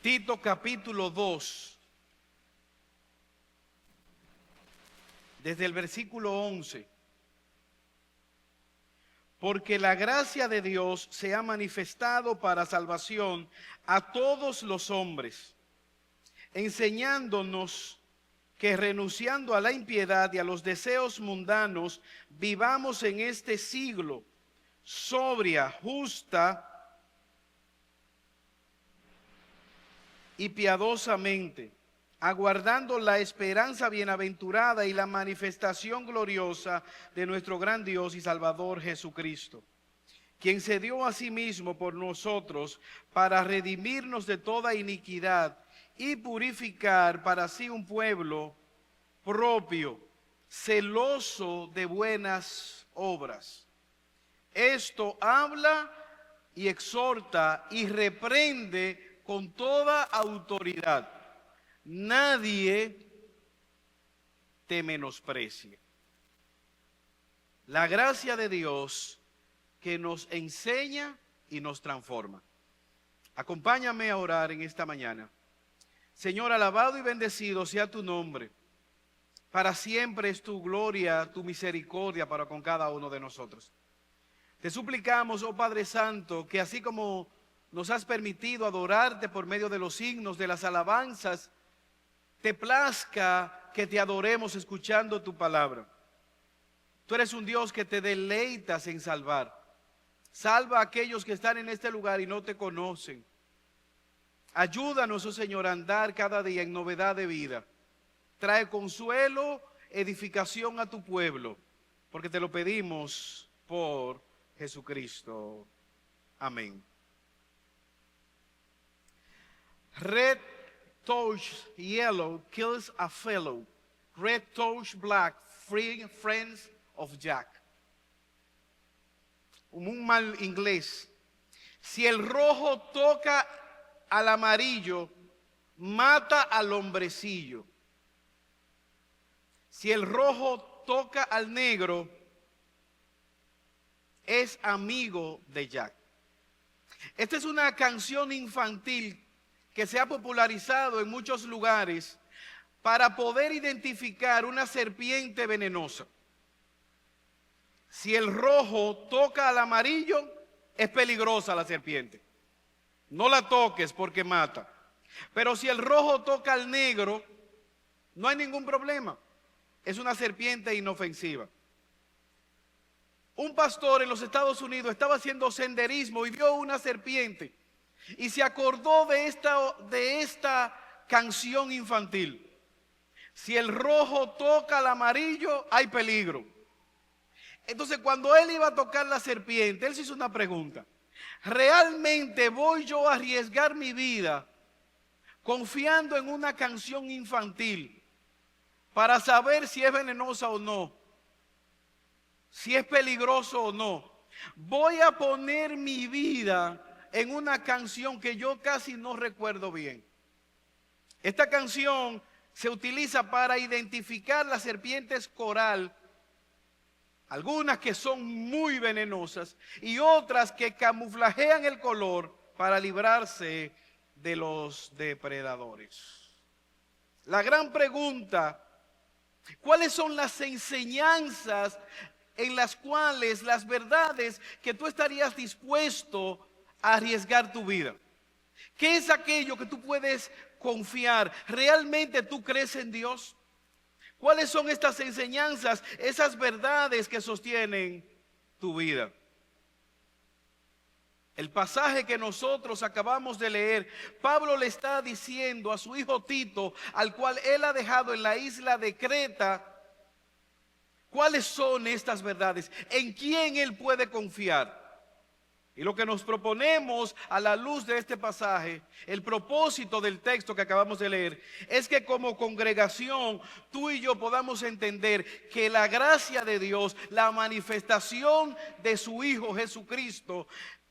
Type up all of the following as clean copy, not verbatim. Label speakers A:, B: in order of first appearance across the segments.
A: Tito capítulo 2, desde el versículo 11. Porque la gracia de Dios se ha manifestado para salvación a todos los hombres, enseñándonos que renunciando a la impiedad y a los deseos mundanos, vivamos en este siglo sobria, justa y piadosamente, aguardando la esperanza bienaventurada y la manifestación gloriosa de nuestro gran Dios y Salvador Jesucristo, quien se dio a sí mismo por nosotros para redimirnos de toda iniquidad y purificar para sí un pueblo propio, celoso de buenas obras. Esto habla y exhorta y reprende con toda autoridad. Nadie te menosprecie. La gracia de Dios que nos enseña y nos transforma. Acompáñame a orar en esta mañana. Señor, alabado y bendecido sea tu nombre. Para siempre es tu gloria, tu misericordia para con cada uno de nosotros. Te suplicamos, oh Padre Santo, que así como nos has permitido adorarte por medio de los signos, de las alabanzas, te plazca que te adoremos escuchando tu palabra. Tú eres un Dios que te deleitas en salvar. Salva a aquellos que están en este lugar y no te conocen. Ayúdanos, oh Señor, a andar cada día en novedad de vida. Trae consuelo, edificación a tu pueblo, porque te lo pedimos por Jesucristo. Amén. Red touch yellow kills a fellow. Red touch black, free friends of Jack. Un mal inglés. Si el rojo toca al amarillo, mata al hombrecillo. Si el rojo toca al negro, es amigo de Jack. Esta es una canción infantil que se ha popularizado en muchos lugares para poder identificar una serpiente venenosa. Si el rojo toca al amarillo, es peligrosa la serpiente. No la toques porque mata. Pero si el rojo toca al negro, no hay ningún problema. Es una serpiente inofensiva. Un pastor en los Estados Unidos estaba haciendo senderismo y vio una serpiente y se acordó de esta canción infantil. Si el rojo toca al amarillo, hay peligro. Entonces, cuando él iba a tocar la serpiente, él se hizo una pregunta: ¿realmente voy yo a arriesgar mi vida confiando en una canción infantil para saber si es venenosa o no, si es peligroso o no? Voy a poner mi vida en una canción que yo casi no recuerdo bien. Esta canción se utiliza para identificar las serpientes coral, algunas que son muy venenosas y otras que camuflajean el color para librarse de los depredadores. La gran pregunta: ¿cuáles son las enseñanzas en las cuales, las verdades que tú estarías dispuesto a arriesgar tu vida? ¿Qué es aquello que tú puedes confiar? ¿Realmente tú crees en Dios? ¿Cuáles son estas enseñanzas, esas verdades que sostienen tu vida? El pasaje que nosotros acabamos de leer, Pablo le está diciendo a su hijo Tito, al cual él ha dejado en la isla de Creta, ¿cuáles son estas verdades? ¿En quién él puede confiar? Y lo que nos proponemos a la luz de este pasaje, el propósito del texto que acabamos de leer, es que como congregación tú y yo podamos entender que la gracia de Dios, la manifestación de su Hijo Jesucristo,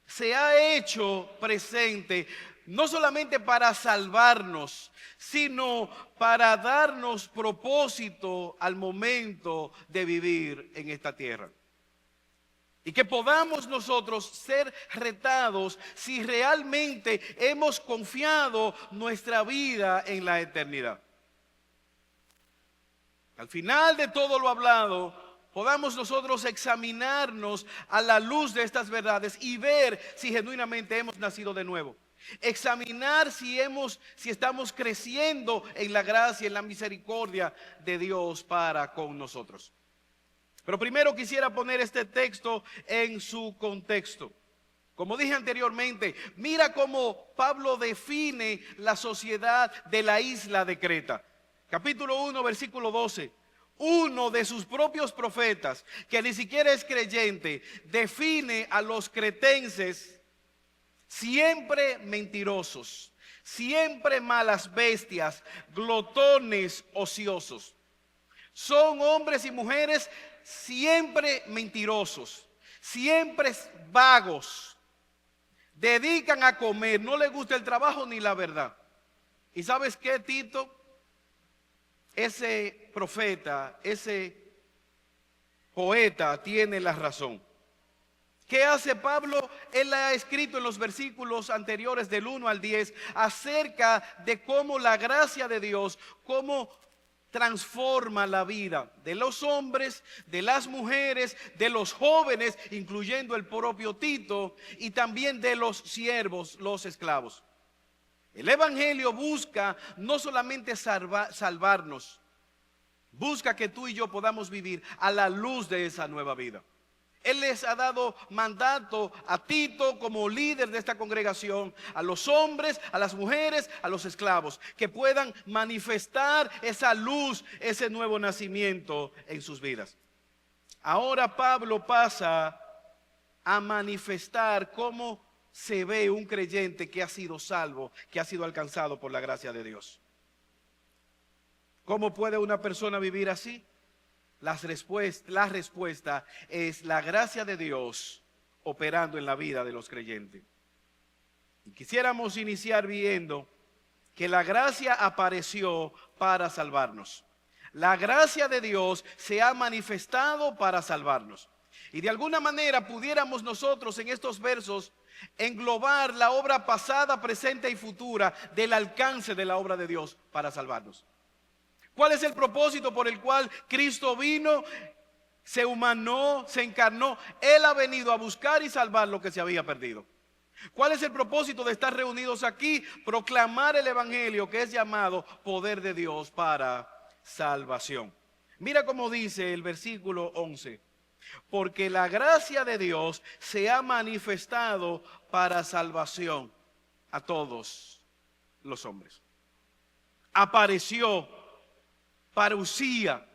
A: se ha hecho presente no solamente para salvarnos, sino para darnos propósito al momento de vivir en esta tierra. Y que podamos nosotros ser retados si realmente hemos confiado nuestra vida en la eternidad. Al final de todo lo hablado, podamos nosotros examinarnos a la luz de estas verdades y ver si genuinamente hemos nacido de nuevo. Examinar si estamos creciendo en la gracia, en la misericordia de Dios para con nosotros. Pero primero quisiera poner este texto en su contexto. Como dije anteriormente, mira cómo Pablo define la sociedad de la isla de Creta. Capítulo 1, versículo 12. Uno de sus propios profetas, que ni siquiera es creyente, define a los cretenses siempre mentirosos, siempre malas bestias, glotones ociosos. Son hombres y mujeres siempre mentirosos, siempre vagos, dedican a comer, no les gusta el trabajo ni la verdad. ¿Y sabes qué, Tito? Ese profeta, ese poeta tiene la razón. ¿Qué hace Pablo? Él ha escrito en los versículos anteriores del 1 al 10 acerca de cómo la gracia de Dios, cómo transforma la vida de los hombres, de las mujeres, de los jóvenes, incluyendo el propio Tito, y también de los siervos, los esclavos. El Evangelio busca no solamente salvarnos, busca que tú y yo podamos vivir a la luz de esa nueva vida. Él les ha dado mandato a Tito como líder de esta congregación, a los hombres, a las mujeres, a los esclavos, que puedan manifestar esa luz, ese nuevo nacimiento en sus vidas. Ahora Pablo pasa a manifestar cómo se ve un creyente que ha sido salvo, que ha sido alcanzado por la gracia de Dios. ¿Cómo puede una persona vivir así? La respuesta es la gracia de Dios operando en la vida de los creyentes. Y quisiéramos iniciar viendo que la gracia apareció para salvarnos. La gracia de Dios se ha manifestado para salvarnos. Y de alguna manera pudiéramos nosotros en estos versos englobar la obra pasada, presente y futura del alcance de la obra de Dios para salvarnos. ¿Cuál es el propósito por el cual Cristo vino, se humanó, se encarnó? Él ha venido a buscar y salvar lo que se había perdido. ¿Cuál es el propósito de estar reunidos aquí? Proclamar el Evangelio, que es llamado poder de Dios para salvación. Mira cómo dice el versículo 11. Porque la gracia de Dios se ha manifestado para salvación a todos los hombres. Apareció, parucía.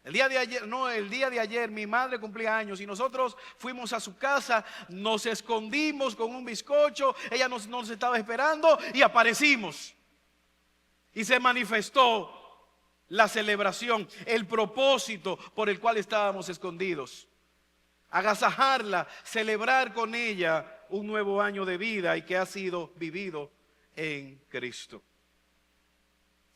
A: El día de ayer mi madre cumplía años y nosotros fuimos a su casa, nos escondimos con un bizcocho, ella nos estaba esperando y aparecimos. Y se manifestó la celebración, el propósito por el cual estábamos escondidos. Agasajarla, celebrar con ella un nuevo año de vida y que ha sido vivido en Cristo.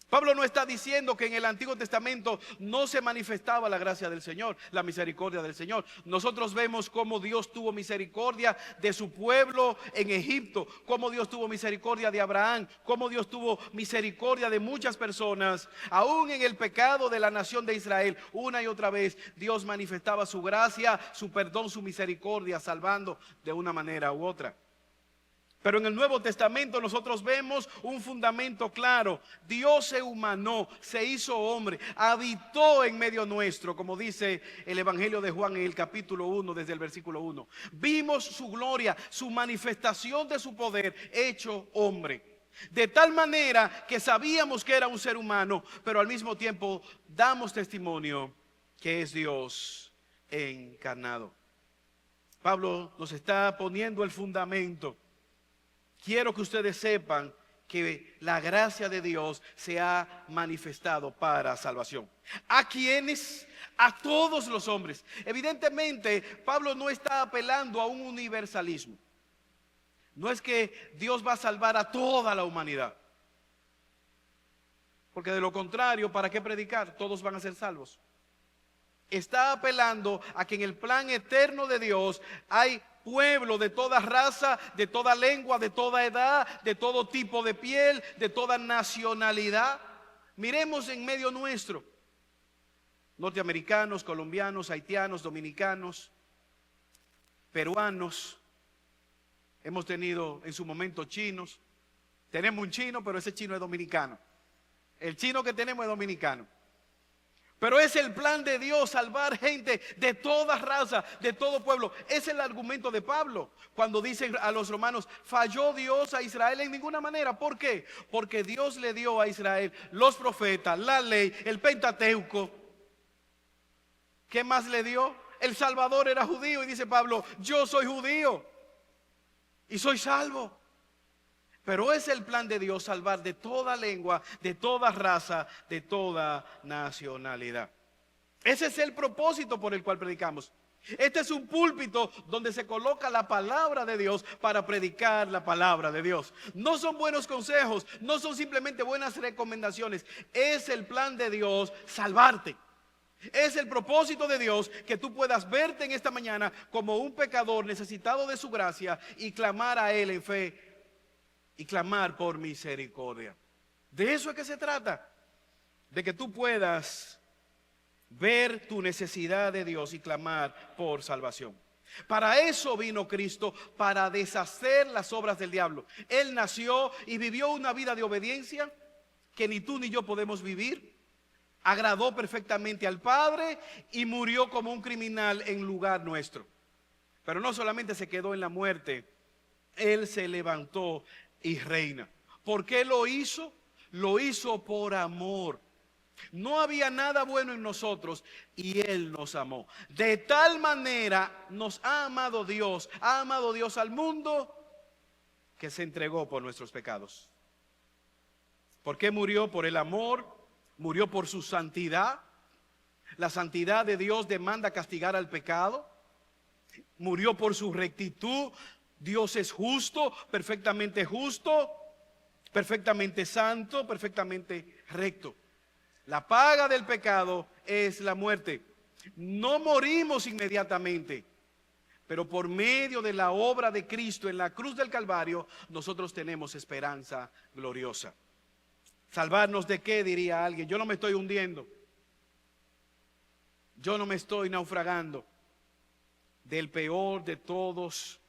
A: Pablo no está diciendo que en el Antiguo Testamento no se manifestaba la gracia del Señor, la misericordia del Señor. Nosotros vemos cómo Dios tuvo misericordia de su pueblo en Egipto, cómo Dios tuvo misericordia de Abraham, cómo Dios tuvo misericordia de muchas personas. Aún en el pecado de la nación de Israel, una y otra vez Dios manifestaba su gracia, su perdón, su misericordia, salvando de una manera u otra. Pero en el Nuevo Testamento nosotros vemos un fundamento claro. Dios se humanó, se hizo hombre, habitó en medio nuestro, como dice el Evangelio de Juan en el capítulo 1, desde el versículo 1. Vimos su gloria, su manifestación de su poder hecho hombre. De tal manera que sabíamos que era un ser humano, pero al mismo tiempo damos testimonio que es Dios encarnado. Pablo nos está poniendo el fundamento. Quiero que ustedes sepan que la gracia de Dios se ha manifestado para salvación. ¿A quiénes? A todos los hombres. Evidentemente, Pablo no está apelando a un universalismo. No es que Dios va a salvar a toda la humanidad. Porque de lo contrario, ¿para qué predicar? Todos van a ser salvos. está apelando a que en el plan eterno de Dios hay pueblo de toda raza, de toda lengua, de toda edad, de todo tipo de piel, de toda nacionalidad. Miremos en medio nuestro, norteamericanos, colombianos, haitianos, dominicanos, peruanos, hemos tenido en su momento chinos, tenemos un chino, pero ese chino es dominicano, el chino que tenemos es dominicano. Pero es el plan de Dios salvar gente de toda raza, de todo pueblo. Es el argumento de Pablo cuando dice a los romanos: falló Dios a Israel en ninguna manera. ¿Por qué? Porque Dios le dio a Israel los profetas, la ley, el Pentateuco. ¿Qué más le dio? El Salvador era judío y dice Pablo: yo soy judío y soy salvo. Pero es el plan de Dios salvar de toda lengua, de toda raza, de toda nacionalidad. Ese es el propósito por el cual predicamos. Este es un púlpito donde se coloca la palabra de Dios para predicar la palabra de Dios. No son buenos consejos, no son simplemente buenas recomendaciones. Es el plan de Dios salvarte. Es el propósito de Dios que tú puedas verte en esta mañana como un pecador necesitado de su gracia y clamar a Él en fe. Y clamar por misericordia. De eso es que se trata. De que tú puedas ver tu necesidad de Dios y clamar por salvación. Para eso vino Cristo, para deshacer las obras del diablo. Él nació y vivió una vida de obediencia que ni tú ni yo podemos vivir. Agradó perfectamente al Padre y murió como un criminal en lugar nuestro. Pero no solamente se quedó en la muerte, Él se levantó y reina. ¿Por qué lo hizo? Lo hizo por amor. No había nada bueno en nosotros y Él nos amó. De tal manera nos ha amado Dios al mundo, que se entregó por nuestros pecados. ¿Por qué murió? Por el amor, murió por su santidad. La santidad de Dios demanda castigar al pecado. Murió por su rectitud. Dios es justo, perfectamente santo, perfectamente recto. La paga del pecado es la muerte. No morimos inmediatamente, pero por medio de la obra de Cristo en la cruz del Calvario, nosotros tenemos esperanza gloriosa. ¿Salvarnos de qué?, diría alguien. Yo no me estoy hundiendo. Yo no me estoy naufragando. Del peor de todos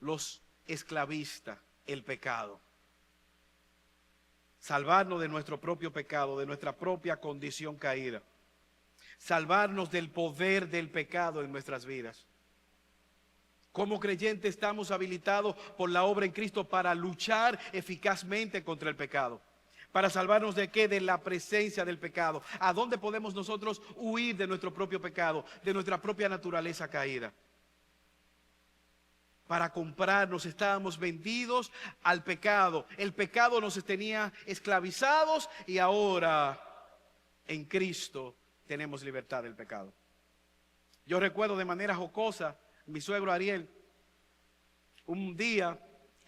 A: los esclavistas, el pecado. Salvarnos de nuestro propio pecado, de nuestra propia condición caída. Salvarnos del poder del pecado en nuestras vidas. Como creyentes estamos habilitados por la obra en Cristo para luchar eficazmente contra el pecado. ¿Para salvarnos de qué? De la presencia del pecado. ¿A dónde podemos nosotros huir de nuestro propio pecado, de nuestra propia naturaleza caída? Para comprarnos, estábamos vendidos al pecado. El pecado nos tenía esclavizados y ahora en Cristo tenemos libertad del pecado. Yo recuerdo de manera jocosa, mi suegro Ariel, un día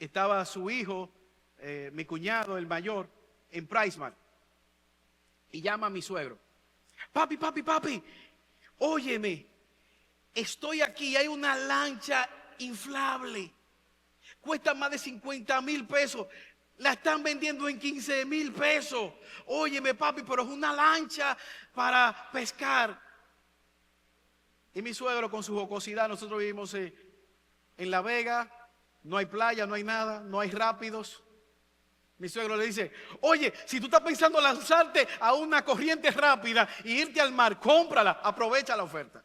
A: estaba su hijo, mi cuñado, el mayor, en PriceMart, y llama a mi suegro: papi, óyeme, estoy aquí, hay una lancha inflable, cuesta más de 50,000 pesos, la están vendiendo en 15,000 pesos. Óyeme, papi, pero es una lancha para pescar. Y mi suegro, con su jocosidad, nosotros vivimos en La Vega, no hay playa, no hay nada, no hay rápidos. Mi suegro le dice: oye, si tú estás pensando lanzarte a una corriente rápida y irte al mar, cómprala, aprovecha la oferta.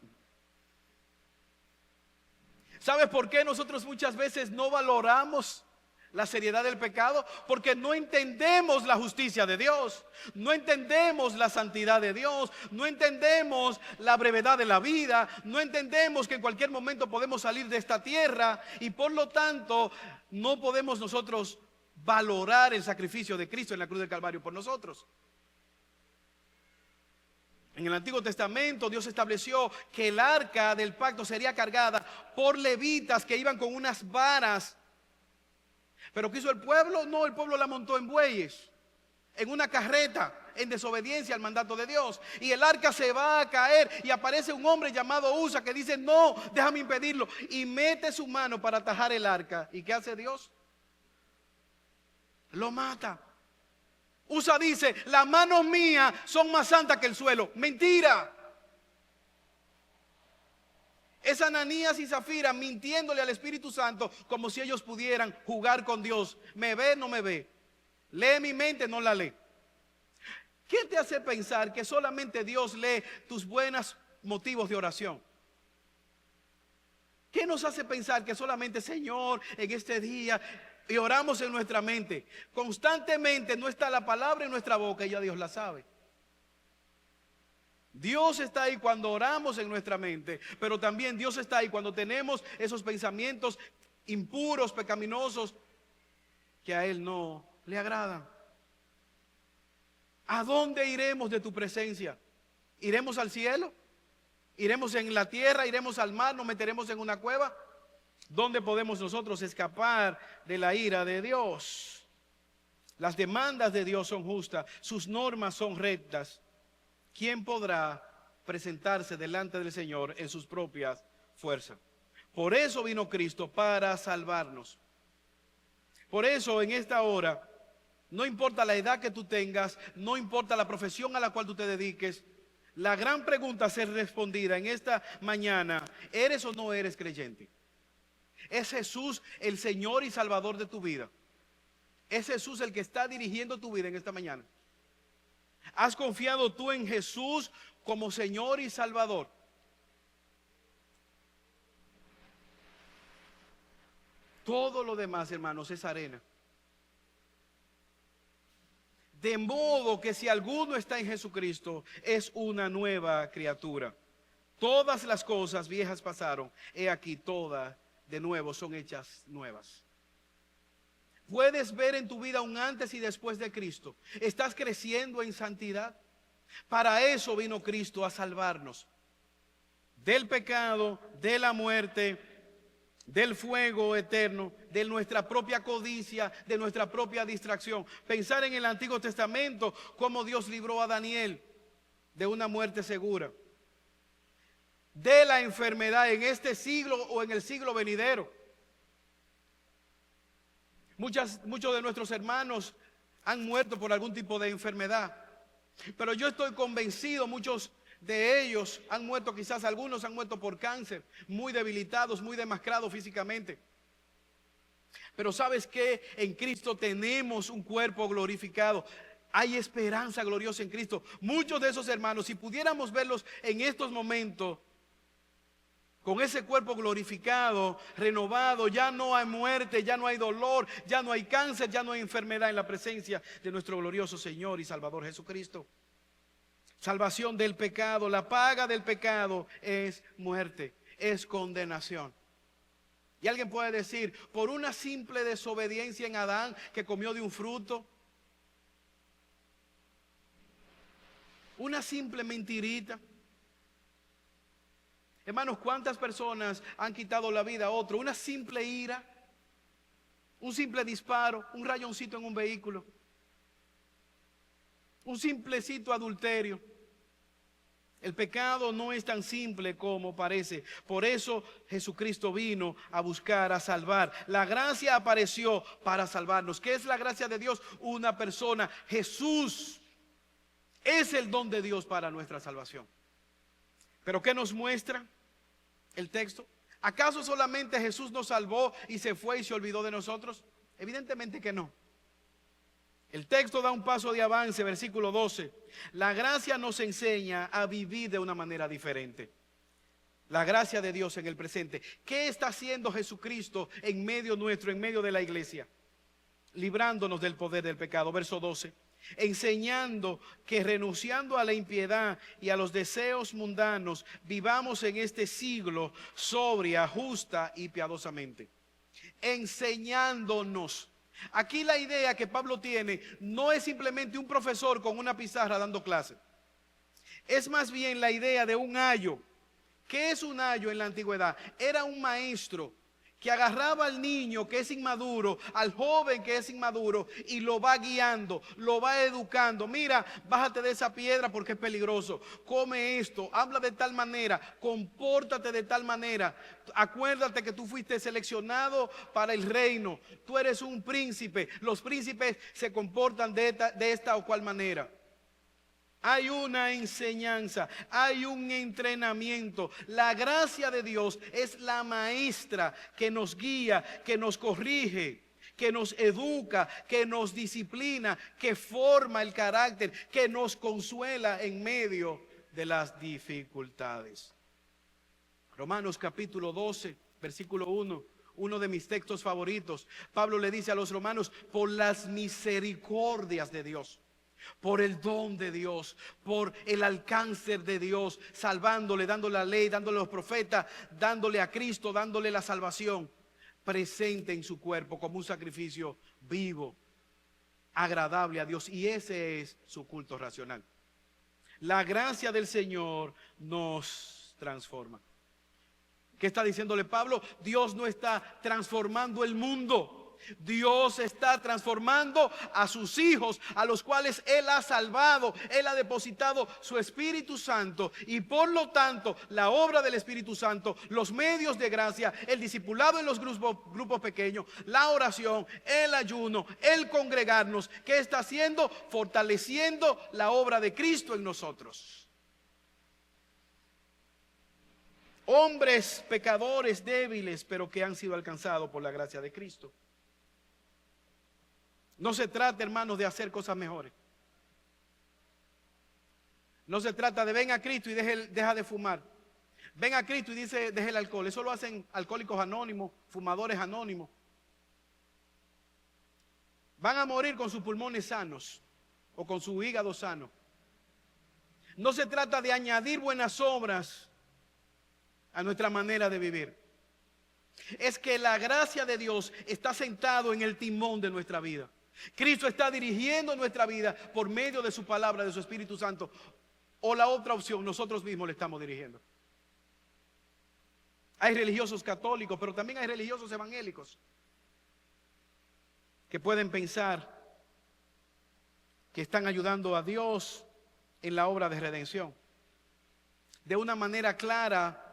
A: ¿Sabes por qué nosotros muchas veces no valoramos la seriedad del pecado? Porque no entendemos la justicia de Dios, no entendemos la santidad de Dios, no entendemos la brevedad de la vida, no entendemos que en cualquier momento podemos salir de esta tierra y por lo tanto no podemos nosotros valorar el sacrificio de Cristo en la cruz del Calvario por nosotros. En el Antiguo Testamento Dios estableció que el arca del pacto sería cargada por levitas que iban con unas varas. ¿Pero qué hizo el pueblo? No, el pueblo la montó en bueyes, en una carreta, en desobediencia al mandato de Dios. Y el arca se va a caer y aparece un hombre llamado Usa que dice, no, déjame impedirlo. Y mete su mano para atajar el arca. ¿Y qué hace Dios? Lo mata. Usa dice, las manos mías son más santas que el suelo. Mentira. Es Ananías y Zafira mintiéndole al Espíritu Santo como si ellos pudieran jugar con Dios. ¿Me ve? No me ve. ¿Lee mi mente? No la lee. ¿Qué te hace pensar que solamente Dios lee tus buenos motivos de oración? ¿Qué nos hace pensar que solamente, Señor, en este día, y oramos en nuestra mente? Constantemente no está la palabra en nuestra boca y ya Dios la sabe. Dios está ahí cuando oramos en nuestra mente, pero también Dios está ahí cuando tenemos esos pensamientos impuros, pecaminosos, que a Él no le agradan. ¿A dónde iremos de tu presencia? ¿Iremos al cielo? ¿Iremos en la tierra? ¿Iremos al mar? ¿Nos meteremos en una cueva? ¿Dónde podemos nosotros escapar de la ira de Dios? Las demandas de Dios son justas, sus normas son rectas. ¿Quién podrá presentarse delante del Señor en sus propias fuerzas? Por eso vino Cristo, para salvarnos. Por eso en esta hora, no importa la edad que tú tengas, no importa la profesión a la cual tú te dediques, la gran pregunta a ser respondida en esta mañana, ¿eres o no eres creyente? ¿Es Jesús el Señor y Salvador de tu vida? ¿Es Jesús el que está dirigiendo tu vida en esta mañana? ¿Has confiado tú en Jesús como Señor y Salvador? Todo lo demás, hermanos, es arena. De modo que si alguno está en Jesucristo, es una nueva criatura. Todas las cosas viejas pasaron, he aquí todas de nuevo son hechas nuevas. Puedes ver en tu vida un antes y después de Cristo. ¿Estás creciendo en santidad? Para eso vino Cristo, a salvarnos del pecado, de la muerte, del fuego eterno, de nuestra propia codicia, de nuestra propia distracción. Pensar en el Antiguo Testamento, cómo Dios libró a Daniel de una muerte segura, de la enfermedad en este siglo o en el siglo venidero. Muchos de nuestros hermanos han muerto por algún tipo de enfermedad, pero yo estoy convencido, muchos de ellos han muerto, quizás algunos han muerto por cáncer, muy debilitados, muy demacrados físicamente. Pero ¿sabes qué? En Cristo tenemos un cuerpo glorificado. Hay esperanza gloriosa en Cristo. Muchos de esos hermanos, si pudiéramos verlos en estos momentos, con ese cuerpo glorificado, renovado, ya no hay muerte, ya no hay dolor, ya no hay cáncer, ya no hay enfermedad en la presencia de nuestro glorioso Señor y Salvador Jesucristo. Salvación del pecado, la paga del pecado es muerte, es condenación. Y alguien puede decir, por una simple desobediencia en Adán que comió de un fruto, una simple mentirita. Hermanos, ¿cuántas personas han quitado la vida a otro? Una simple ira, un simple disparo, un rayoncito en un vehículo, un simplecito adulterio. El pecado no es tan simple como parece. Por eso Jesucristo vino a buscar, a salvar. La gracia apareció para salvarnos. ¿Qué es la gracia de Dios? Una persona. Jesús es el don de Dios para nuestra salvación. ¿Pero qué nos muestra el texto? ¿Acaso solamente Jesús nos salvó y se fue y se olvidó de nosotros? Evidentemente que no. El texto da un paso de avance, versículo 12. La gracia nos enseña a vivir de una manera diferente. La gracia de Dios en el presente. ¿Qué está haciendo Jesucristo en medio nuestro, en medio de la iglesia? Librándonos del poder del pecado. Verso 12. Enseñando que renunciando a la impiedad y a los deseos mundanos, vivamos en este siglo sobria, justa y piadosamente. Enseñándonos. Aquí la idea que Pablo tiene no es simplemente un profesor con una pizarra dando clase. Es más bien la idea de un ayo. ¿Qué es un ayo en la antigüedad? Era un maestro que agarraba al niño que es inmaduro, al joven que es inmaduro, y lo va guiando, lo va educando. Mira, bájate de esa piedra porque es peligroso. Come esto, habla de tal manera, compórtate de tal manera. Acuérdate que tú fuiste seleccionado para el reino. Tú eres un príncipe. Los príncipes se comportan de esta o cual manera. Hay una enseñanza, hay un entrenamiento. La gracia de Dios es la maestra que nos guía, que nos corrige, que nos educa, que nos disciplina, que forma el carácter, que nos consuela en medio de las dificultades. Romanos capítulo 12, versículo 1. Uno de mis textos favoritos. Pablo le dice a los romanos: por las misericordias de Dios, por el don de Dios, por el alcance de Dios, salvándole, dándole la ley, dándole a los profetas, dándole a Cristo, dándole la salvación, presente en su cuerpo como un sacrificio vivo, agradable a Dios. Y ese es su culto racional. La gracia del Señor nos transforma. ¿Qué está diciéndole Pablo? Dios no está transformando el mundo. Dios está transformando a sus hijos, a los cuales Él ha salvado. Él ha depositado su Espíritu Santo, y por lo tanto la obra del Espíritu Santo, los medios de gracia, el discipulado en los grupos pequeños, la oración, el ayuno, el congregarnos, ¿qué está haciendo? Fortaleciendo la obra de Cristo en nosotros. Hombres pecadores, débiles, pero que han sido alcanzados por la gracia de Cristo. No se trata, hermanos, de hacer cosas mejores. No se trata de ven a Cristo y deja de fumar. Ven a Cristo y dice deje el alcohol. Eso lo hacen alcohólicos anónimos, fumadores anónimos. Van a morir con sus pulmones sanos o con su hígado sano. No se trata de añadir buenas obras a nuestra manera de vivir. Es que la gracia de Dios está sentado en el timón de nuestra vida. Cristo está dirigiendo nuestra vida por medio de su palabra, de su Espíritu Santo. O la otra opción, nosotros mismos le estamos dirigiendo. Hay religiosos católicos, pero también hay religiosos evangélicos que pueden pensar que están ayudando a Dios en la obra de redención. De una manera clara,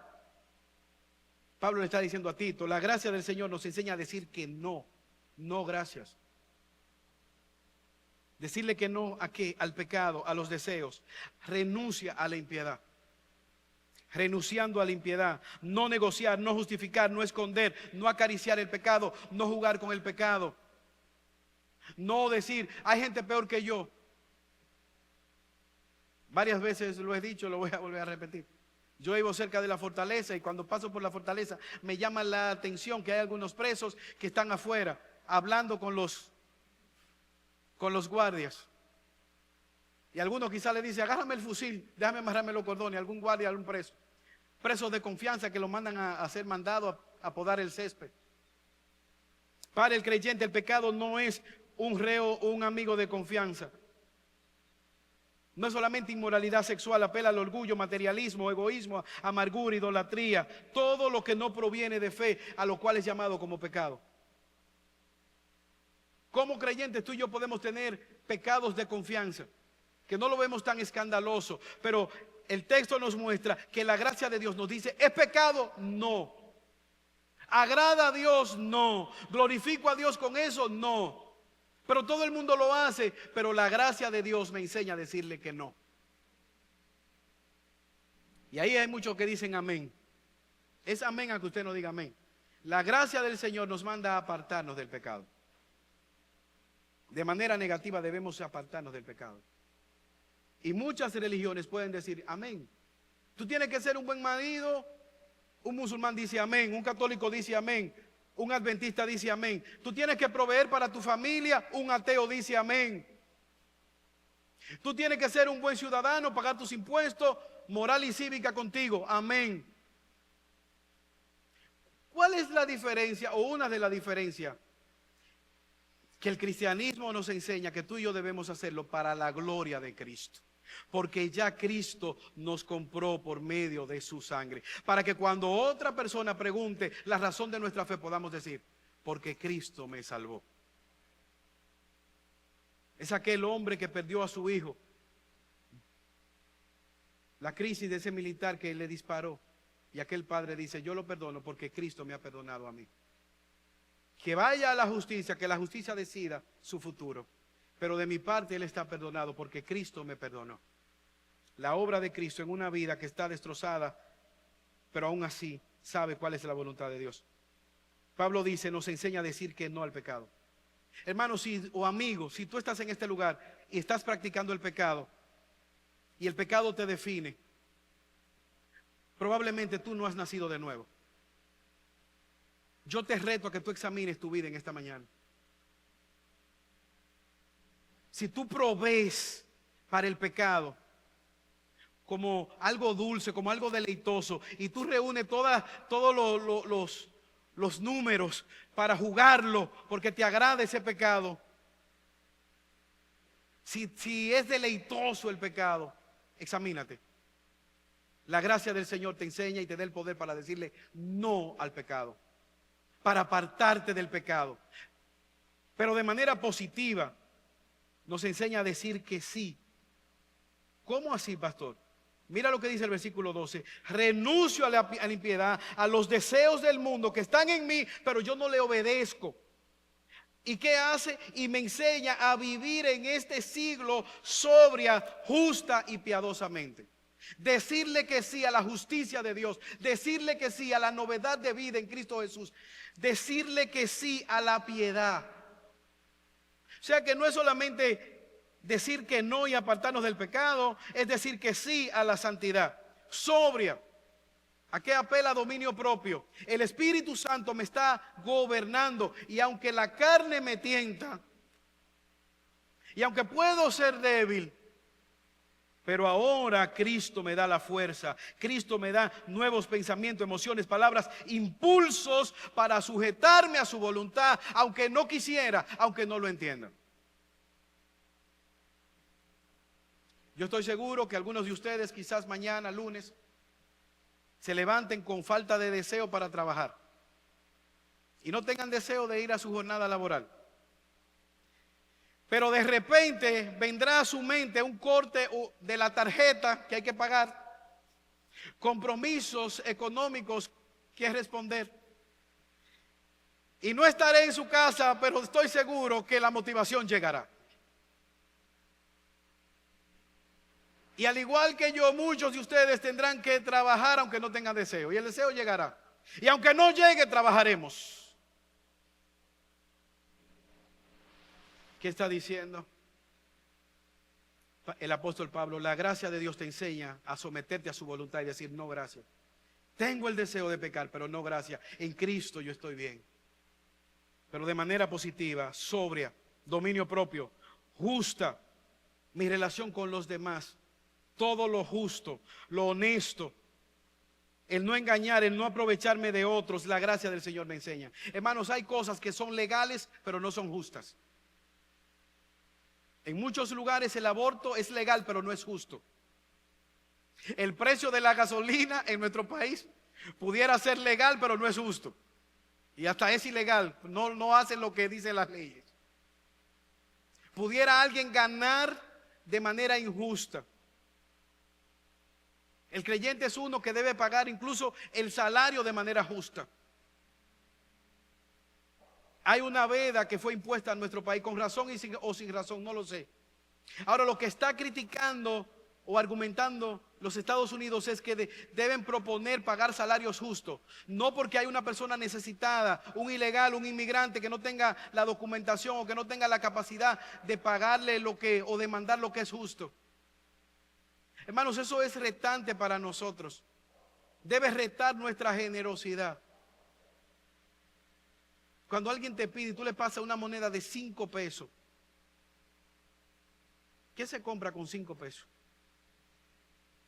A: Pablo le está diciendo a Tito: la gracia del Señor nos enseña a decir que no, no gracias. Decirle que no a qué, al pecado, a los deseos. Renuncia a la impiedad. Renunciando a la impiedad, no negociar, no justificar, no esconder, no acariciar el pecado, no jugar con el pecado. No decir hay gente peor que yo. Varias veces lo he dicho, lo voy a volver a repetir. Yo vivo cerca de la fortaleza y cuando paso por la fortaleza me llama la atención que hay algunos presos que están afuera hablando con los guardias. Y algunos quizás le dicen: agárrame el fusil, déjame amarrarme los cordones. Algún guardia, algún preso. Presos de confianza que lo mandan a ser mandado a podar el césped. Para el creyente el pecado no es un reo o un amigo de confianza. No es solamente inmoralidad sexual, apela al orgullo, materialismo, egoísmo, amargura, idolatría. Todo lo que no proviene de fe, a lo cual es llamado como pecado. Como creyentes, tú y yo podemos tener pecados de confianza, que no lo vemos tan escandaloso, pero el texto nos muestra que la gracia de Dios nos dice: ¿es pecado? No. ¿Agrada a Dios? No. ¿Glorifico a Dios con eso? No. Pero todo el mundo lo hace, pero la gracia de Dios me enseña a decirle que no. Y ahí hay muchos que dicen amén. Es amén a que usted no diga amén. La gracia del Señor nos manda a apartarnos del pecado. De manera negativa debemos apartarnos del pecado. Y muchas religiones pueden decir amén. Tú tienes que ser un buen marido. Un musulmán dice amén. Un católico dice amén. Un adventista dice amén. Tú tienes que proveer para tu familia. Un ateo dice amén. Tú tienes que ser un buen ciudadano, pagar tus impuestos, moral y cívica contigo. Amén. ¿Cuál es la diferencia o una de las diferencias? Que el cristianismo nos enseña que tú y yo debemos hacerlo para la gloria de Cristo. Porque ya Cristo nos compró por medio de su sangre. Para que cuando otra persona pregunte la razón de nuestra fe, podamos decir, porque Cristo me salvó. Es aquel hombre que perdió a su hijo. La crisis de ese militar que le disparó. Y aquel padre dice, yo lo perdono porque Cristo me ha perdonado a mí. Que vaya a la justicia, que la justicia decida su futuro. Pero de mi parte él está perdonado porque Cristo me perdonó. La obra de Cristo en una vida que está destrozada, pero aún así sabe cuál es la voluntad de Dios. Pablo dice, nos enseña a decir que no al pecado. Hermano o amigo, si tú estás en este lugar y estás practicando el pecado y el pecado te define, probablemente tú no has nacido de nuevo. Yo te reto a que tú examines tu vida en esta mañana. Si tú provees para el pecado como algo dulce, como algo deleitoso, y tú reúnes todos los números para jugarlo porque te agrada ese pecado, si es deleitoso el pecado, examínate. La gracia del Señor te enseña y te da el poder para decirle no al pecado, para apartarte del pecado. Pero de manera positiva nos enseña a decir que sí. ¿Cómo así, pastor? Mira lo que dice el versículo 12. Renuncio a la impiedad, a los deseos del mundo que están en mí, pero yo no le obedezco. ¿Y qué hace? Y me enseña a vivir en este siglo sobria, justa y piadosamente. Decirle que sí a la justicia de Dios, decirle que sí a la novedad de vida en Cristo Jesús, decirle que sí a la piedad. O sea que no es solamente decir que no y apartarnos del pecado, es decir que sí a la santidad, sobria. ¿A qué apela? Dominio propio. El Espíritu Santo me está gobernando y aunque la carne me tienta y aunque puedo ser débil, pero ahora Cristo me da la fuerza, Cristo me da nuevos pensamientos, emociones, palabras, impulsos para sujetarme a su voluntad, aunque no quisiera, aunque no lo entienda. Yo estoy seguro que algunos de ustedes quizás mañana, lunes, se levanten con falta de deseo para trabajar y no tengan deseo de ir a su jornada laboral. Pero de repente vendrá a su mente un corte de la tarjeta que hay que pagar, compromisos económicos que responder. Y no estaré en su casa, pero estoy seguro que la motivación llegará. Y al igual que yo, muchos de ustedes tendrán que trabajar aunque no tengan deseo. Y el deseo llegará. Y aunque no llegue, trabajaremos. ¿Qué está diciendo el apóstol Pablo? La gracia de Dios te enseña a someterte a su voluntad y decir no gracias. Tengo el deseo de pecar, pero no gracias. En Cristo yo estoy bien. Pero de manera positiva, sobria, dominio propio, justa, mi relación con los demás, todo lo justo, lo honesto, el no engañar, el no aprovecharme de otros, la gracia del Señor me enseña. Hermanos, hay cosas que son legales, pero no son justas. En muchos lugares el aborto es legal, pero no es justo. El precio de la gasolina en nuestro país pudiera ser legal, pero no es justo. Y hasta es ilegal, no hacen lo que dicen las leyes. Pudiera alguien ganar de manera injusta. El creyente es uno que debe pagar incluso el salario de manera justa. Hay una veda que fue impuesta en nuestro país, con razón o sin razón, no lo sé. Ahora, lo que está criticando o argumentando los Estados Unidos es que deben proponer pagar salarios justos. No porque hay una persona necesitada, un ilegal, un inmigrante que no tenga la documentación o que no tenga la capacidad de pagarle o demandar lo que es justo. Hermanos, eso es retante para nosotros. Debe retar nuestra generosidad. Cuando alguien te pide y tú le pasas una moneda de 5 pesos, ¿qué se compra con 5 pesos?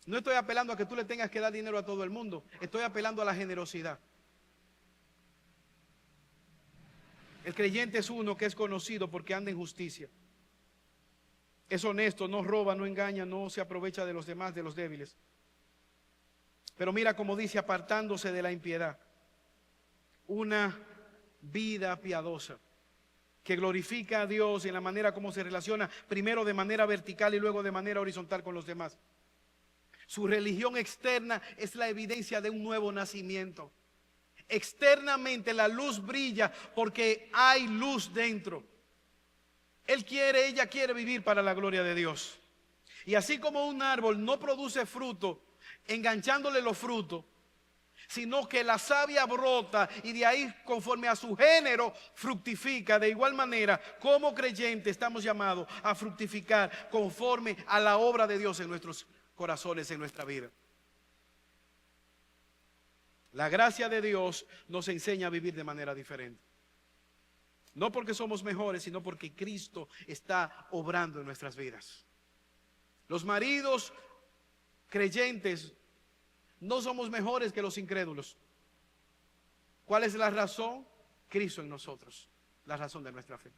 A: No estoy apelando a que tú le tengas que dar dinero a todo el mundo. Estoy apelando a la generosidad. El creyente es uno que es conocido porque anda en justicia. es honesto, no roba, no engaña, no se aprovecha de los demás, de los débiles. Pero mira cómo dice, apartándose de la impiedad. Una vida piadosa que glorifica a Dios en la manera como se relaciona, primero de manera vertical y luego de manera horizontal con los demás. Su religión externa es la evidencia de un nuevo nacimiento. Externamente la luz brilla porque hay luz dentro. Ella quiere vivir para la gloria de Dios. Y así como un árbol no produce fruto enganchándole los frutos, sino que la savia brota y de ahí conforme a su género fructifica. De igual manera, como creyentes estamos llamados a fructificar conforme a la obra de Dios en nuestros corazones, en nuestra vida. La gracia de Dios nos enseña a vivir de manera diferente. No porque somos mejores, sino porque Cristo está obrando en nuestras vidas. Los maridos creyentes no somos mejores que los incrédulos. ¿Cuál es la razón? Cristo en nosotros, la razón de nuestra fe.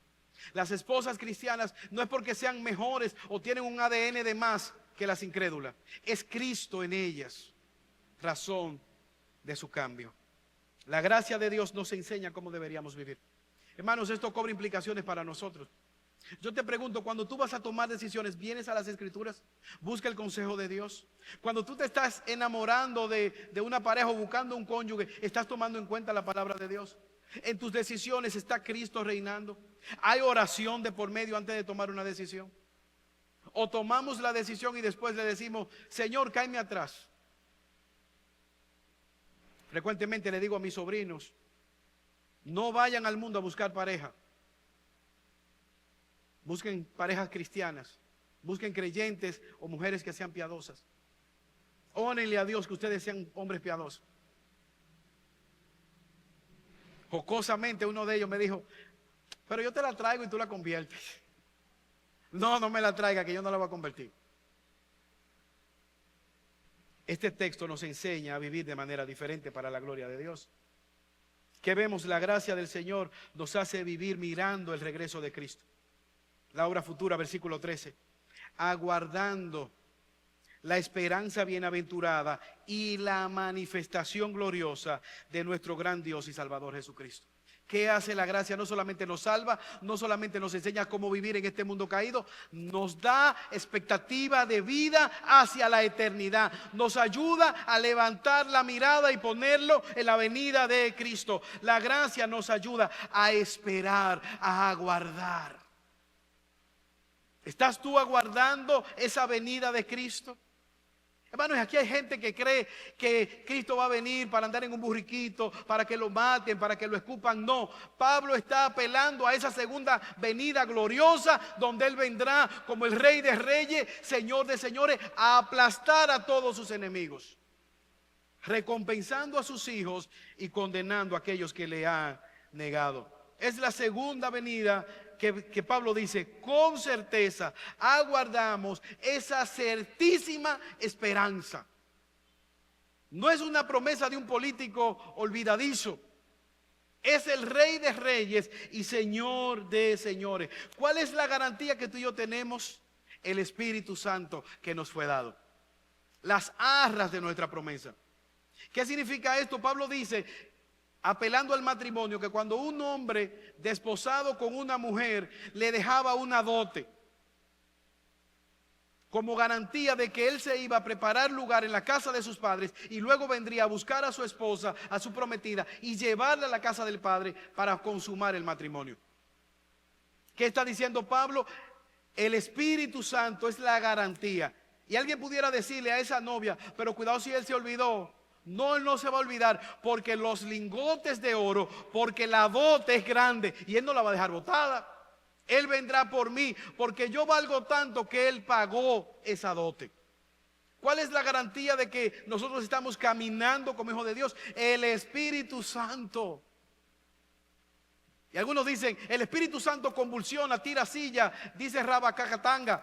A: Las esposas cristianas no es porque sean mejores o tienen un ADN de más que las incrédulas. Es Cristo en ellas, razón de su cambio. La gracia de Dios nos enseña cómo deberíamos vivir. Hermanos, esto cobra implicaciones para nosotros. Yo te pregunto, cuando tú vas a tomar decisiones, ¿vienes a las Escrituras? ¿Busca el consejo de Dios? Cuando tú te estás enamorando de una pareja o buscando un cónyuge, ¿estás tomando en cuenta la palabra de Dios? ¿En tus decisiones está Cristo reinando? ¿Hay oración de por medio antes de tomar una decisión? ¿O tomamos la decisión y después le decimos, Señor, cáeme atrás? Frecuentemente le digo a mis sobrinos, no vayan al mundo a buscar pareja. Busquen parejas cristianas, busquen creyentes o mujeres que sean piadosas. Órenle a Dios que ustedes sean hombres piadosos. Jocosamente uno de ellos me dijo, pero yo te la traigo y tú la conviertes. No, no me la traiga, que yo no la voy a convertir. Este texto nos enseña a vivir de manera diferente para la gloria de Dios. Que vemos, la gracia del Señor nos hace vivir mirando el regreso de Cristo. La obra futura, versículo 13. Aguardando la esperanza bienaventurada y la manifestación gloriosa de nuestro gran Dios y Salvador Jesucristo. ¿Qué hace la gracia? No solamente nos salva, no solamente nos enseña cómo vivir en este mundo caído, nos da expectativa de vida hacia la eternidad. Nos ayuda a levantar la mirada y ponerlo en la venida de Cristo. La gracia nos ayuda a esperar, a aguardar. ¿Estás tú aguardando esa venida de Cristo? Hermanos, aquí hay gente que cree que Cristo va a venir para andar en un burriquito, para que lo maten, para que lo escupan. No, Pablo está apelando a esa segunda venida gloriosa, donde Él vendrá como el Rey de Reyes, Señor de Señores, a aplastar a todos sus enemigos, recompensando a sus hijos y condenando a aquellos que le han negado. Es la segunda venida que Pablo dice, con certeza aguardamos esa certísima esperanza. No es una promesa de un político olvidadizo. Es el Rey de Reyes y Señor de Señores. ¿Cuál es la garantía que tú y yo tenemos? El Espíritu Santo que nos fue dado. Las arras de nuestra promesa. ¿Qué significa esto? Pablo dice, apelando al matrimonio, que cuando un hombre desposado con una mujer le dejaba una dote como garantía de que él se iba a preparar lugar en la casa de sus padres y luego vendría a buscar a su esposa, a su prometida, y llevarla a la casa del padre para consumar el matrimonio. ¿Qué está diciendo Pablo? El Espíritu Santo es la garantía. Y alguien pudiera decirle a esa novia, pero cuidado si él se olvidó. No, él no se va a olvidar, porque los lingotes de oro, porque la dote es grande y él no la va a dejar botada. Él vendrá por mí, porque yo valgo tanto que él pagó esa dote. ¿Cuál es la garantía de que nosotros estamos caminando como hijos de Dios? El Espíritu Santo. Y algunos dicen, el Espíritu Santo convulsiona, tira silla, dice rabacacatanga,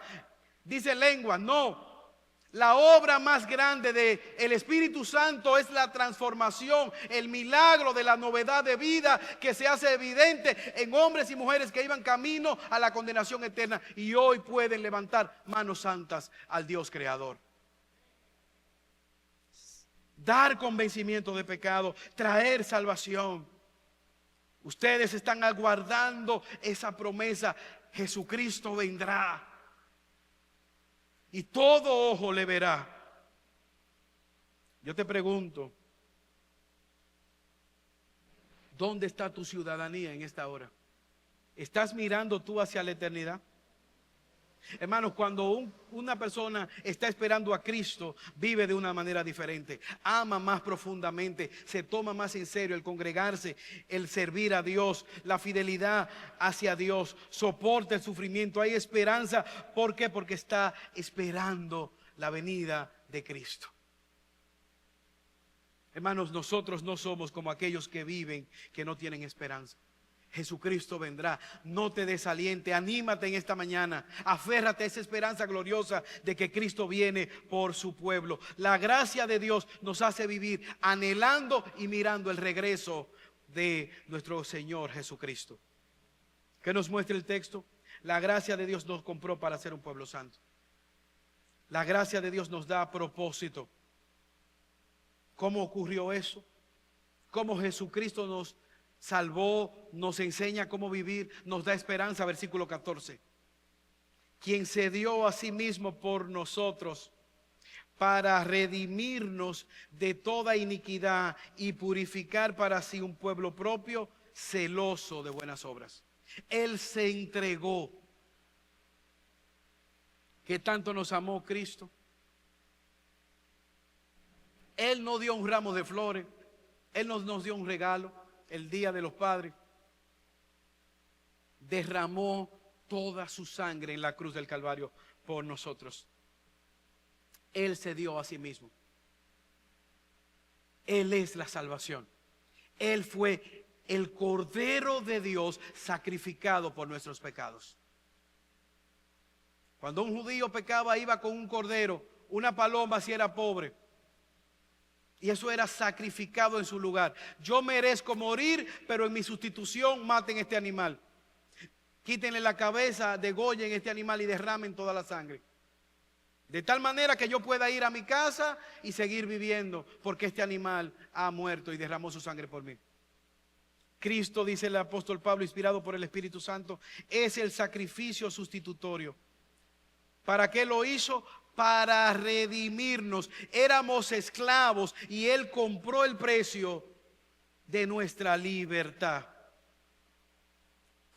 A: dice lengua. No. La obra más grande del Espíritu Santo es la transformación, el milagro de la novedad de vida que se hace evidente en hombres y mujeres que iban camino a la condenación eterna y hoy pueden levantar manos santas al Dios creador. Dar convencimiento de pecado, traer salvación. Ustedes están aguardando esa promesa. Jesucristo vendrá y todo ojo le verá. Yo te pregunto, ¿dónde está tu ciudadanía en esta hora? ¿Estás mirando tú hacia la eternidad? Hermanos, cuando una persona está esperando a Cristo, vive de una manera diferente, ama más profundamente, se toma más en serio el congregarse, el servir a Dios, la fidelidad hacia Dios, soporta el sufrimiento, hay esperanza. ¿Por qué? Porque está esperando la venida de Cristo. Hermanos, nosotros no somos como aquellos que viven, que no tienen esperanza. Jesucristo vendrá. No te desaliente, anímate en esta mañana, aférrate a esa esperanza gloriosa de que Cristo viene por su pueblo. La gracia de Dios nos hace vivir anhelando y mirando el regreso de nuestro Señor Jesucristo. ¿Qué nos muestra el texto? La gracia de Dios nos compró para ser un pueblo santo. La gracia de Dios nos da propósito. ¿Cómo ocurrió eso? ¿Cómo Jesucristo nos salvó, nos enseña cómo vivir, nos da esperanza? Versículo 14. Quien se dio a sí mismo por nosotros para redimirnos de toda iniquidad y purificar para sí un pueblo propio, celoso de buenas obras. Él se entregó. ¿Qué tanto nos amó Cristo? Él nos dio un ramo de flores, Él nos dio un regalo el día de los padres. Derramó toda su sangre en la cruz del Calvario por nosotros. Él se dio a sí mismo. Él es la salvación. Él fue el Cordero de Dios sacrificado por nuestros pecados. Cuando un judío pecaba, iba con un cordero, una paloma si era pobre, y eso era sacrificado en su lugar. Yo merezco morir, pero en mi sustitución maten este animal. Quítenle la cabeza, degollen este animal y derramen toda la sangre. De tal manera que yo pueda ir a mi casa y seguir viviendo, porque este animal ha muerto y derramó su sangre por mí. Cristo, dice el apóstol Pablo, inspirado por el Espíritu Santo, es el sacrificio sustitutorio. ¿Para qué lo hizo? Para redimirnos. Éramos esclavos y Él compró el precio de nuestra libertad.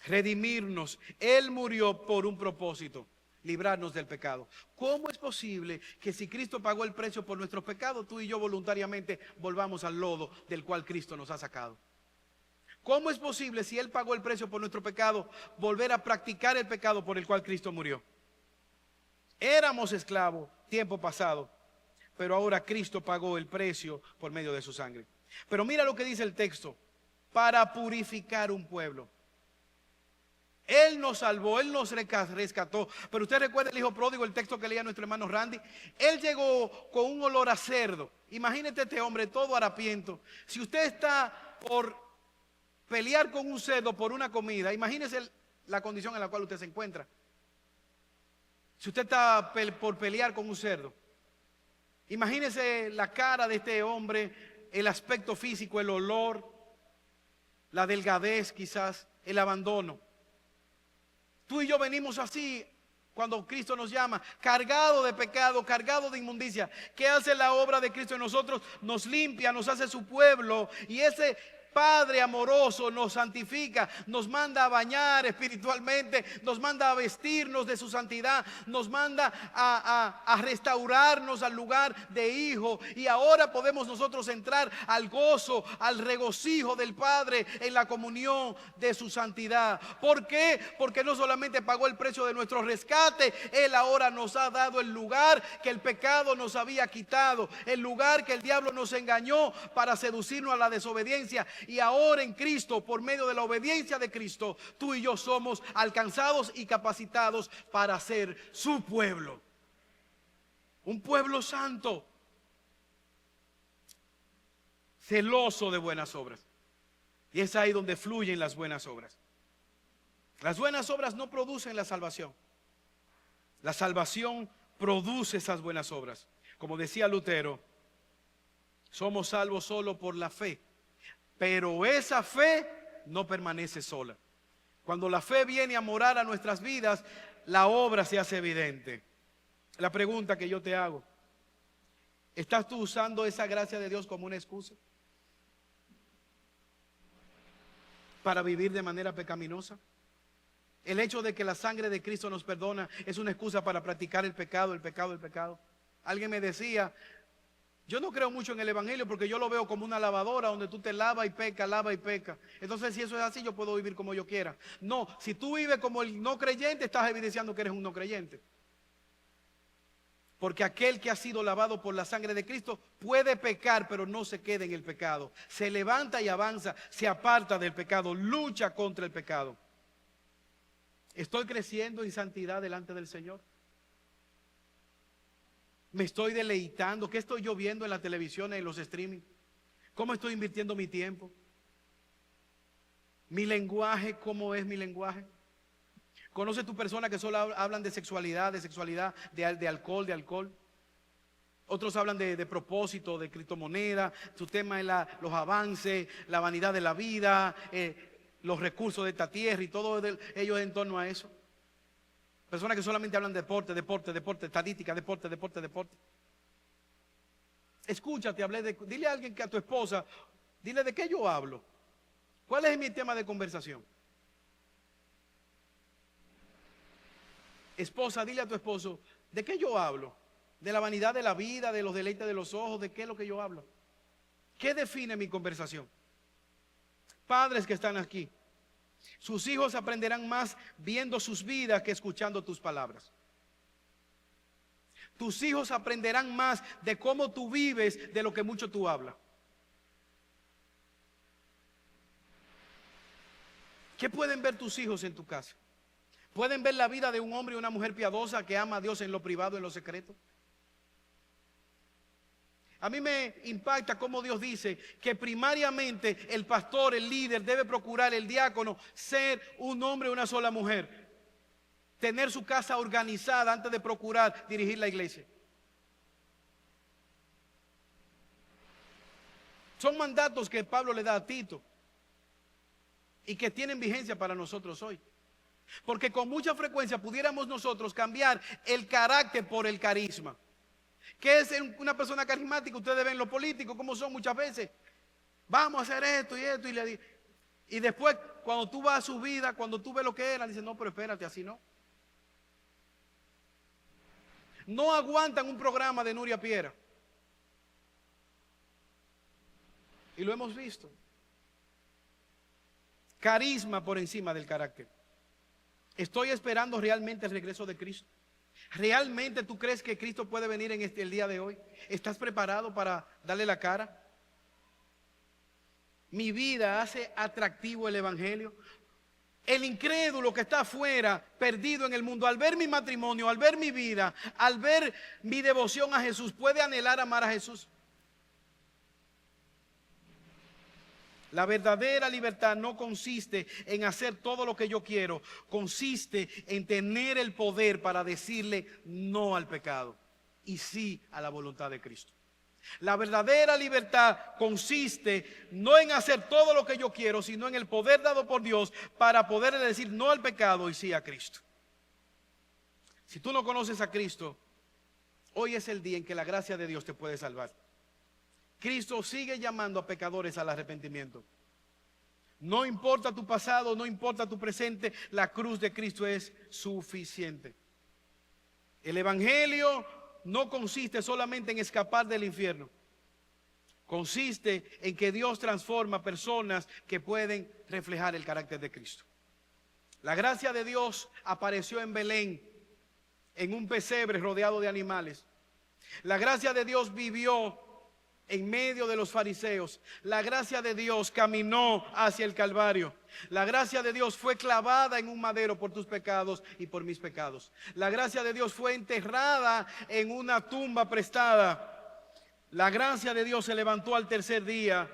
A: Redimirnos. Él murió por un propósito: librarnos del pecado. ¿Cómo es posible que si Cristo pagó el precio por nuestros pecados, tú y yo voluntariamente volvamos al lodo del cual Cristo nos ha sacado? ¿Cómo es posible, si Él pagó el precio por nuestro pecado, volver a practicar el pecado por el cual Cristo murió? Éramos esclavos tiempo pasado, pero ahora Cristo pagó el precio por medio de su sangre. Pero mira lo que dice el texto: para purificar un pueblo. Él nos salvó, Él nos rescató. Pero usted recuerda el hijo pródigo, el texto que leía nuestro hermano Randy. Él llegó con un olor a cerdo. Imagínate este hombre todo harapiento. Si usted está por pelear con un cerdo por una comida, imagínese la condición en la cual usted se encuentra. Si usted está por pelear con un cerdo, imagínese la cara de este hombre, el aspecto físico, el olor, la delgadez quizás, el abandono. Tú y yo venimos así cuando Cristo nos llama, cargado de pecado, cargado de inmundicia. ¿Qué hace la obra de Cristo en nosotros? Nos limpia, nos hace su pueblo, y ese Padre amoroso nos santifica, nos manda a bañar espiritualmente, nos manda a vestirnos de su santidad, nos manda a restaurarnos al lugar de hijo, y ahora podemos nosotros entrar al gozo, al regocijo del Padre en la comunión de su santidad. ¿Por qué? Porque no solamente pagó el precio de nuestro rescate, Él ahora nos ha dado el lugar que el pecado nos había quitado, el lugar que el diablo nos engañó para seducirnos a la desobediencia. Y ahora en Cristo, por medio de la obediencia de Cristo, tú y yo somos alcanzados y capacitados para ser su pueblo. Un pueblo santo, celoso de buenas obras. Y es ahí donde fluyen las buenas obras. Las buenas obras no producen la salvación. La salvación produce esas buenas obras. Como decía Lutero, somos salvos solo por la fe, pero esa fe no permanece sola. Cuando la fe viene a morar a nuestras vidas, la obra se hace evidente. La pregunta que yo te hago: ¿estás tú usando esa gracia de Dios como una excusa para vivir de manera pecaminosa? El hecho de que la sangre de Cristo nos perdona es una excusa para practicar el pecado, el pecado, el pecado. Alguien me decía: yo no creo mucho en el evangelio porque yo lo veo como una lavadora donde tú te lavas y peca, lava y peca. Entonces, si eso es así, yo puedo vivir como yo quiera. No, si tú vives como el no creyente, estás evidenciando que eres un no creyente. Porque aquel que ha sido lavado por la sangre de Cristo puede pecar, pero no se queda en el pecado. Se levanta y avanza, se aparta del pecado, lucha contra el pecado. ¿Estoy creciendo en santidad delante del Señor? ¿Me estoy deleitando? ¿Qué estoy yo viendo en la televisión, en los streaming? ¿Cómo estoy invirtiendo mi tiempo? ¿Mi lenguaje? ¿Cómo es mi lenguaje? ¿Conoces tu persona que solo hablan de sexualidad, de alcohol? Otros hablan de propósito, de criptomoneda. Su tema es los avances, la vanidad de la vida, los recursos de esta tierra y todo ellos en torno a eso. Personas que solamente hablan de deporte, estadística, deporte. Escúchate, dile a alguien, que a tu esposa, dile de qué yo hablo. ¿Cuál es mi tema de conversación? Esposa, dile a tu esposo, ¿de qué yo hablo? ¿De la vanidad de la vida, de los deleites de los ojos? ¿De qué es lo que yo hablo? ¿Qué define mi conversación? Padres que están aquí, sus hijos aprenderán más viendo sus vidas que escuchando tus palabras. Tus hijos aprenderán más de cómo tú vives de lo que mucho tú hablas. ¿Qué pueden ver tus hijos en tu casa? ¿Pueden ver la vida de un hombre y una mujer piadosa que ama a Dios en lo privado, en lo secreto? A mí me impacta cómo Dios dice que primariamente el pastor, el líder, debe procurar, el diácono, ser un hombre y una sola mujer. Tener su casa organizada antes de procurar dirigir la iglesia. Son mandatos que Pablo le da a Tito y que tienen vigencia para nosotros hoy. Porque con mucha frecuencia pudiéramos nosotros cambiar el carácter por el carisma. ¿Qué es una persona carismática? Ustedes ven lo político, como son muchas veces. Vamos a hacer esto y esto. Y después, cuando tú vas a su vida, cuando tú ves lo que eran, dicen, no, pero espérate, así no. No aguantan un programa de Nuria Piera. Y lo hemos visto. Carisma por encima del carácter. ¿Estoy esperando realmente el regreso de Cristo? ¿Realmente tú crees que Cristo puede venir en el día de hoy? ¿Estás preparado para darle la cara? Mi vida hace atractivo el evangelio. El incrédulo que está afuera, perdido en el mundo, al ver mi matrimonio, al ver mi vida, al ver mi devoción a Jesús, puede anhelar amar a Jesús. La verdadera libertad no consiste en hacer todo lo que yo quiero, consiste en tener el poder para decirle no al pecado y sí a la voluntad de Cristo. La verdadera libertad consiste no en hacer todo lo que yo quiero, sino en el poder dado por Dios para poder decir no al pecado y sí a Cristo. Si tú no conoces a Cristo, hoy es el día en que la gracia de Dios te puede salvar. Cristo sigue llamando a pecadores al arrepentimiento. No importa tu pasado, no importa tu presente, la cruz de Cristo es suficiente. El evangelio no consiste solamente en escapar del infierno. Consiste en que Dios transforma personas que pueden reflejar el carácter de Cristo. La gracia de Dios apareció en Belén, en un pesebre rodeado de animales. La gracia de Dios vivió en medio de los fariseos. La gracia de Dios caminó hacia el Calvario. La gracia de Dios fue clavada en un madero por tus pecados y por mis pecados. La gracia de Dios fue enterrada en una tumba prestada. La gracia de Dios se levantó al tercer día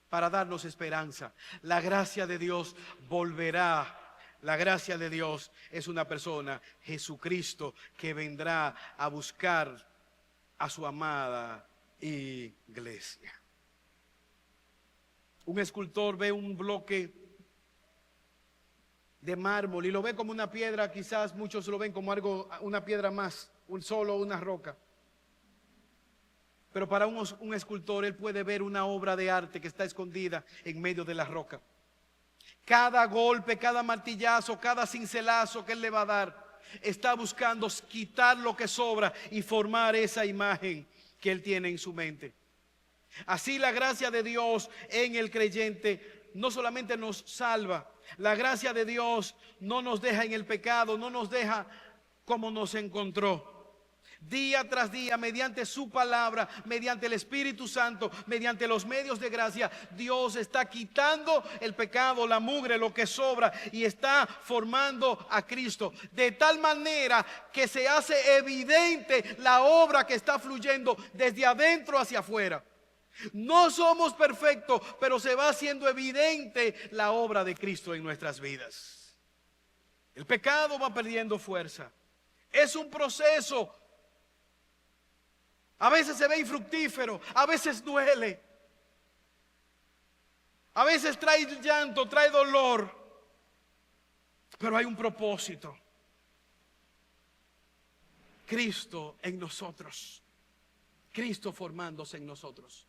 A: para darnos esperanza. La gracia de Dios volverá. La gracia de Dios es una persona, Jesucristo, que vendrá a buscar a su amada iglesia. Un escultor ve un bloque de mármol y lo ve como una piedra, quizás muchos lo ven como algo, una piedra más, una roca. Pero para un escultor, él puede ver una obra de arte que está escondida en medio de la roca. Cada golpe, cada martillazo, cada cincelazo que él le va a dar, está buscando quitar lo que sobra y formar esa imagen que él tiene en su mente. Así la gracia de Dios en el creyente no solamente nos salva, la gracia de Dios no nos deja en el pecado, no nos deja como nos encontró. Día tras día, mediante su palabra, mediante el Espíritu Santo, mediante los medios de gracia, Dios está quitando el pecado, la mugre, lo que sobra, y está formando a Cristo de tal manera que se hace evidente la obra que está fluyendo desde adentro hacia afuera. No somos perfectos, pero se va haciendo evidente la obra de Cristo en nuestras vidas. El pecado va perdiendo fuerza. Es un proceso. A veces se ve infructífero, a veces duele, a veces trae llanto, trae dolor, pero hay un propósito. Cristo en nosotros, Cristo formándose en nosotros.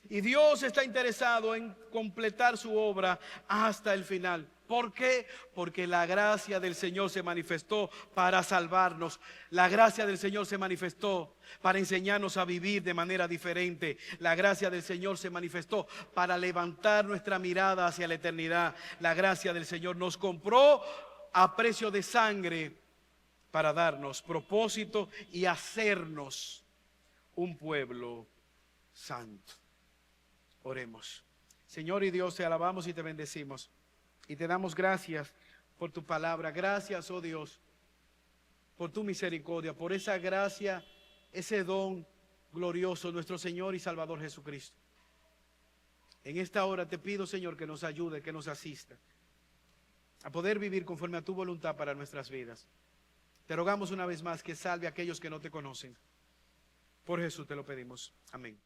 A: Y Dios está interesado en completar su obra hasta el final. ¿Por qué? Porque la gracia del Señor se manifestó para salvarnos. La gracia del Señor se manifestó para enseñarnos a vivir de manera diferente. La gracia del Señor se manifestó para levantar nuestra mirada hacia la eternidad. La gracia del Señor nos compró a precio de sangre para darnos propósito y hacernos un pueblo santo. Oremos. Señor y Dios, te alabamos y te bendecimos. Y te damos gracias por tu palabra. Gracias, oh Dios, por tu misericordia, por esa gracia, ese don glorioso, nuestro Señor y Salvador Jesucristo. En esta hora te pido, Señor, que nos ayude, que nos asista a poder vivir conforme a tu voluntad para nuestras vidas. Te rogamos una vez más que salve a aquellos que no te conocen. Por Jesús te lo pedimos. Amén.